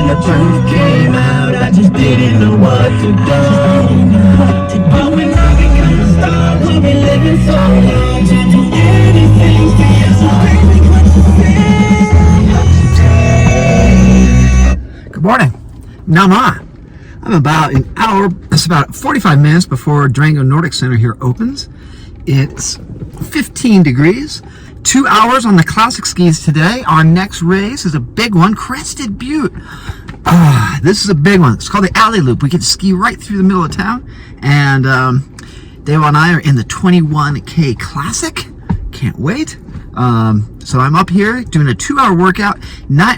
the truth came out, I just didn't know what to do. But when I become a star, we'll be living so long. To do anything for you, so baby, what you say? Good morning. Nama. I'm about an hour, it's about 45 minutes before Durango Nordic Center here opens. It's 15 degrees. 2 hours on the classic skis today. Our next race is a big one, Crested Butte. This is a big one. It's called the Alley Loop. We get to ski right through the middle of town. And Dave and I are in the 21K Classic. Can't wait. So I'm up here doing a 2-hour workout.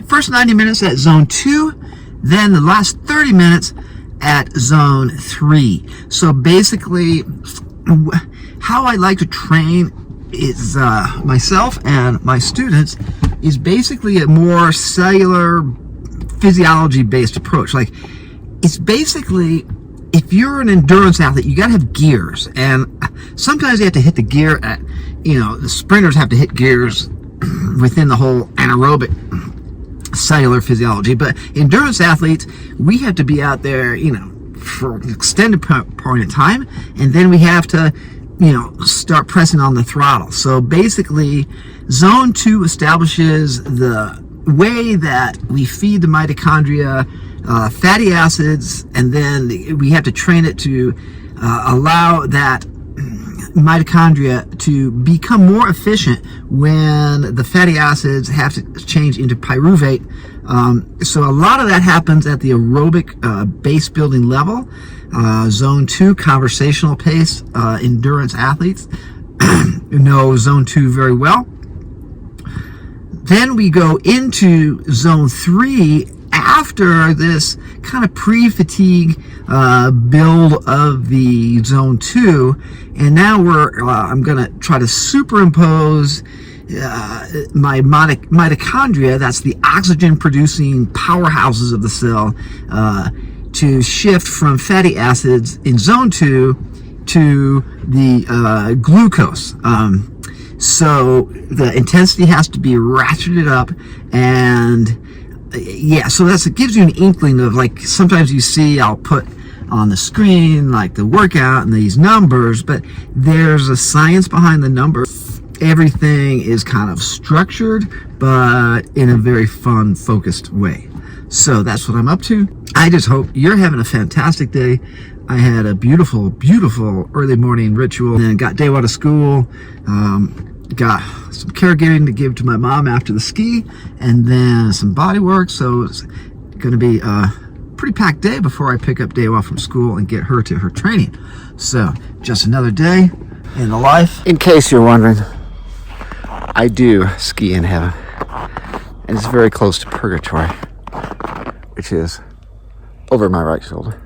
First 90 minutes at zone 2, then the last 30 minutes at zone 3. So basically, how I like to train is myself and my students is basically a more cellular physiology based approach. Like, it's basically, if you're an endurance athlete, you gotta have gears, and sometimes you have to hit the gear at, the sprinters have to hit gears within the whole anaerobic cellular physiology, but endurance athletes, we have to be out there, for an extended point in time, and then we have to start pressing on the throttle. So basically, zone 2 establishes the way that we feed the mitochondria fatty acids, and then we have to train it to allow that mitochondria to become more efficient when the fatty acids have to change into pyruvate. So a lot of that happens at the aerobic base building level. Zone 2, conversational pace, endurance athletes know zone 2 very well. Then we go into zone 3 after this kind of pre-fatigue build of the zone 2, and now I'm going to try to superimpose my mitochondria, that's the oxygen producing powerhouses of the cell, to shift from fatty acids in zone 2 to the glucose. So the intensity has to be ratcheted up, and so it gives you an inkling of, like, sometimes you see I'll put on the screen like the workout and these numbers, but there's a science behind the numbers. Everything is kind of structured, but in a very fun, focused way. So that's what I'm up to. I just hope you're having a fantastic day. I had a beautiful, beautiful early morning ritual, and then got Dave out of school, got some caregiving to give to my mom after the ski, and then some body work. So it's going to be a pretty packed day before I pick up Dave off from school and get her to her training. So just another day in the life. In case you're wondering, I do ski in heaven, and it's very close to purgatory, which is over my right shoulder.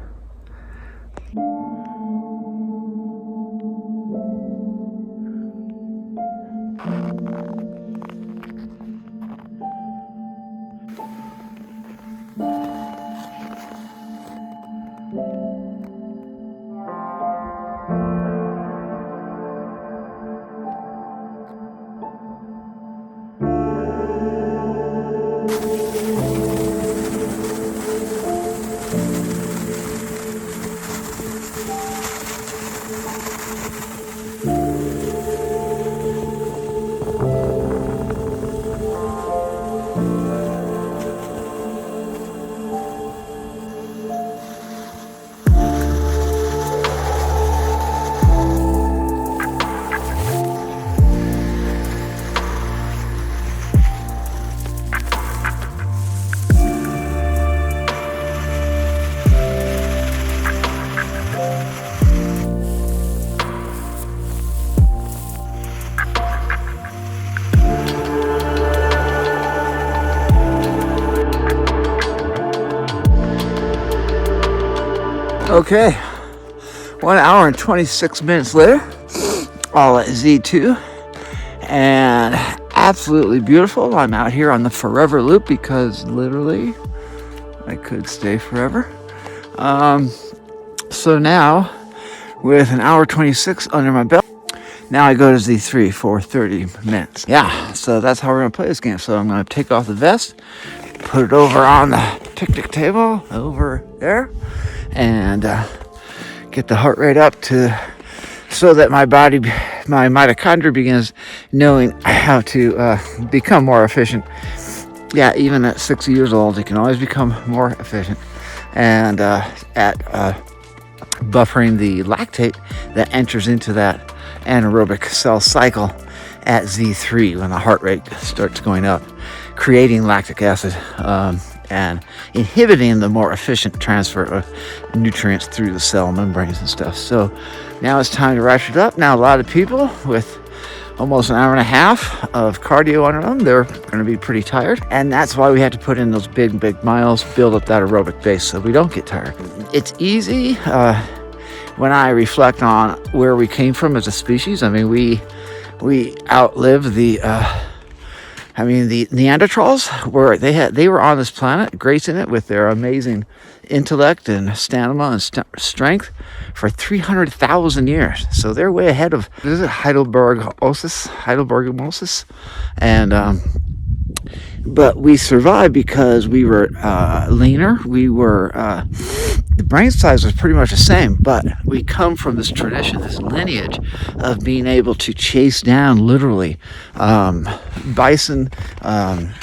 Okay, 1 hour and 26 minutes later, all at Z2, and absolutely beautiful. I'm out here on the forever loop because literally I could stay forever. So now, with an hour 26 under my belt, now I go to Z3 for 30 minutes. Yeah, so that's how we're gonna play this game. So I'm gonna take off the vest, put it over on the picnic table over there, and get the heart rate up to so that my mitochondria begins knowing how to become more efficient. Yeah, even at 60 years old, it can always become more efficient. And at buffering the lactate that enters into that anaerobic cell cycle at Z3 when the heart rate starts going up, creating lactic acid and inhibiting the more efficient transfer of nutrients through the cell membranes and stuff. So now it's time to ratchet it up. Now a lot of people with almost an hour and a half of cardio under them, they're going to be pretty tired, and that's why we have to put in those big miles, build up that aerobic base so we don't get tired. It's easy when I reflect on where we came from as a species. I mean, we outlived the Neanderthals, where they were on this planet, gracing it with their amazing intellect and stamina and strength for 300,000 years. So they're way ahead of Heidelbergosis, and but we survived because we were leaner. We were the brain size was pretty much the same, but we come from this tradition, this lineage of being able to chase down literally bison,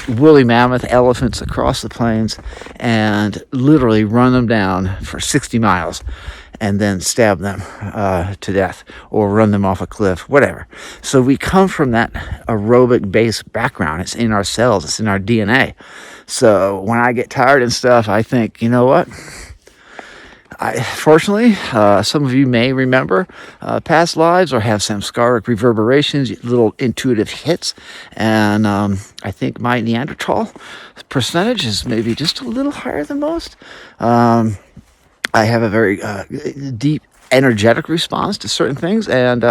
woolly mammoth, elephants across the plains, and literally run them down for 60 miles and then stab them to death or run them off a cliff, whatever. So we come from that aerobic based background. It's in our cells, it's in our DNA. So when I get tired and stuff, I think, you know what? Fortunately, some of you may remember past lives or have samskaric reverberations, little intuitive hits, and I think my Neanderthal percentage is maybe just a little higher than most. I have a very deep energetic response to certain things, and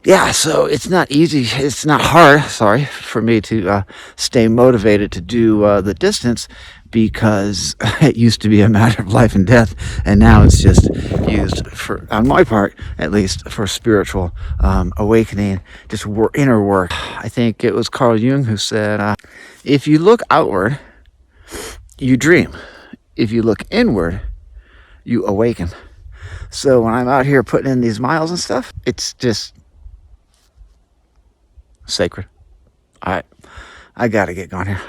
yeah, so it's not easy, it's not hard, for me to stay motivated to do the distance, because it used to be a matter of life and death, and now it's just used for, on my part at least, for spiritual awakening, just inner work. I think it was Carl Jung who said, if you look outward, you dream. If you look inward, you awaken. So when I'm out here putting in these miles and stuff, it's just sacred. All right, I gotta get going here.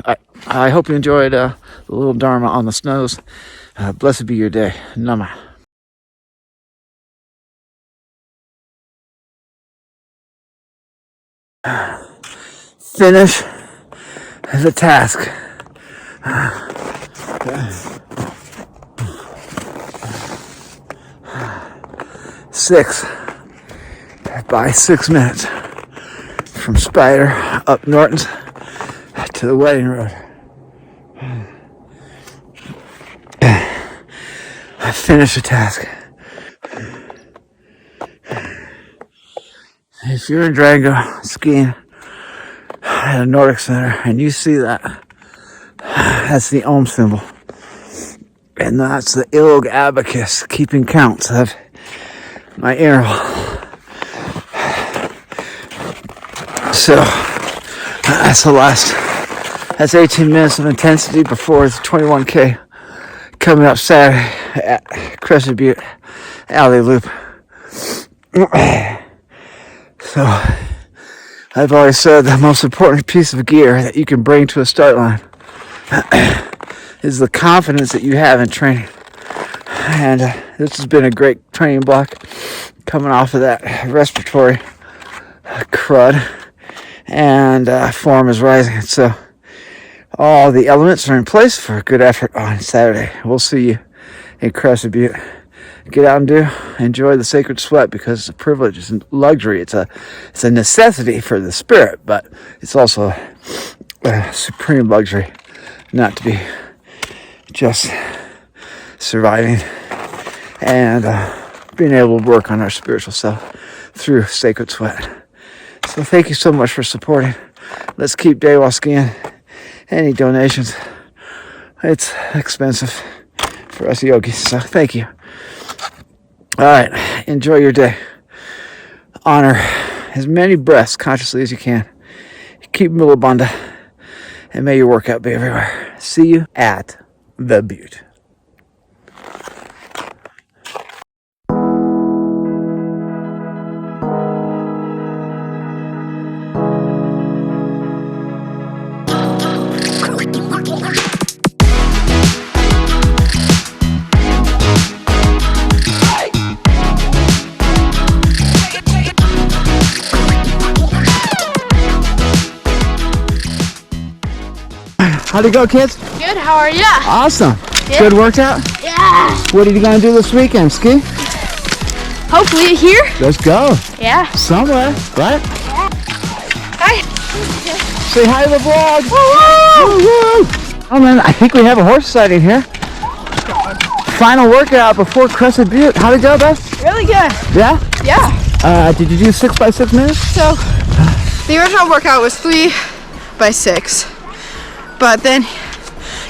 I hope you enjoyed the little Dharma on the snows. Blessed be your day. Nama. Finish the task. 6 by 6 minutes from Spider up Norton's to the wedding road. I finished the task. If you're in Durango skiing at a Nordic Center and you see that, that's the Om symbol. And that's the ilg abacus, keeping counts of my interval. So that's the last. That's 18 minutes of intensity before the 21K coming up Saturday at Crested Butte, Alley Loop. So I've always said the most important piece of gear that you can bring to a start line is the confidence that you have in training. And this has been a great training block coming off of that respiratory crud, and form is rising. So all the elements are in place for a good effort on Saturday. We'll see you in Crested Butte. Get out and enjoy the sacred sweat, because it's a privilege, it's a luxury, it's a necessity for the spirit, but it's also a supreme luxury not to be just surviving and being able to work on our spiritual self through sacred sweat. So thank you so much for supporting. Let's keep day while skiing. Any donations, it's expensive for us yogis, so thank you. All right, enjoy your day. Honor as many breaths consciously as you can. Keep Milabanda, and may your workout be everywhere. See you at the Butte. How'd it go, kids? Good, how are ya? Awesome. Yeah. Good workout? Yeah. What are you gonna do this weekend, Ski? Hopefully here. Let's go. Yeah. Somewhere, right? Hi. Say hi to the vlog. Woo-woo! Woo-woo! Oh man, I think we have a horse sighting here. Final workout before Crested Butte. How'd it go, Beth? Really good. Yeah? Yeah. Did you do 6 by 6 minutes? So, the original workout was 3 by 6. But then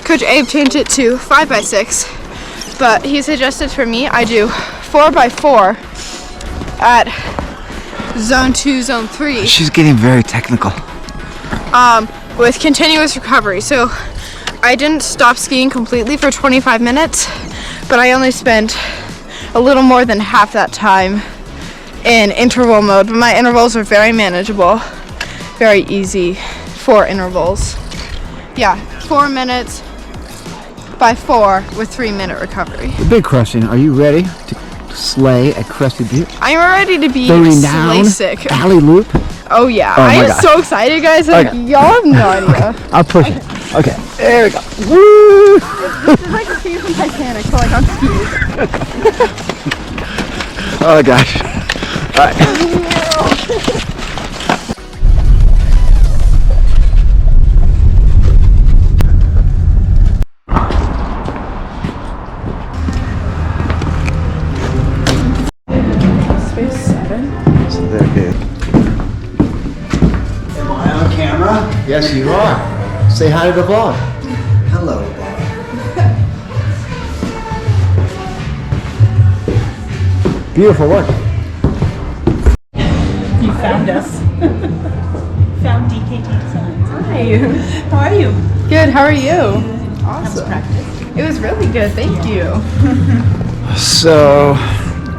Coach Abe changed it to 5 by 6. But he suggested for me I do 4 by 4 at zone 2, zone 3. She's getting very technical. With continuous recovery. So I didn't stop skiing completely for 25 minutes, but I only spent a little more than half that time in interval mode. But my intervals are very manageable, very easy 4 intervals. Yeah, 4 minutes by 4 with 3-minute recovery. The big question, are you ready to slay at Crested Butte? I'm ready to be The slay renowned sick. Alley Loop? Oh yeah, Oh I my am gosh. so excited, guys. Like, Okay. y'all have no idea. I'll push it. Okay, there we go. Woo! It's like a scene from Titanic, so like on skis. Oh gosh. All right. Space 7. So they're big. Am I on camera? Yes, you are. Say hi to the vlog. Hello, Bob. Beautiful work. You found us. Found DKT Designs. Hi. How are you? Good, how are you? How's practice? It was really good, thank you. So,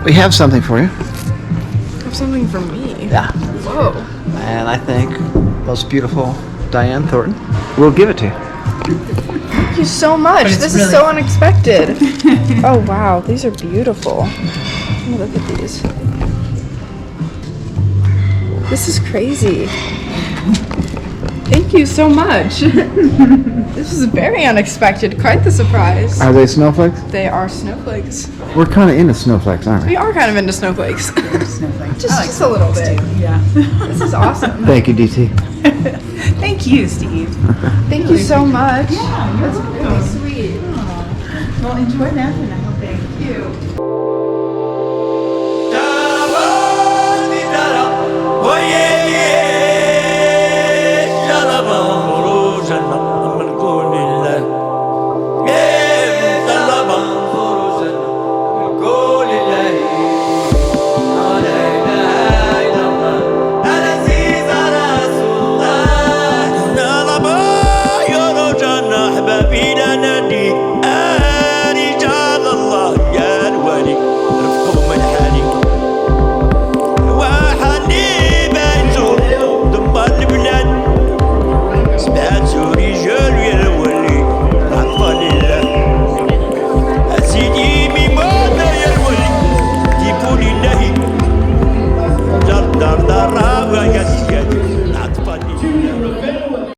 we have something for you. Have something for me. Yeah. Whoa. And I think most beautiful Diane Thornton will give it to you. Thank you so much. it's This really is so unexpected. Oh wow, these are beautiful. Let me look at these. This is crazy. Thank you so much. This was very unexpected. Quite the surprise. Are they snowflakes? They are snowflakes. We're kind of into snowflakes, aren't we? We are kind of into snowflakes. Snowflake. just a little bit. Yeah. This is awesome. Thank you, DT. Thank you, Steve. Thank you so much. Yeah, you're That's welcome. really sweet. Well, enjoy that, and I hope they. Thank you. Oh yeah.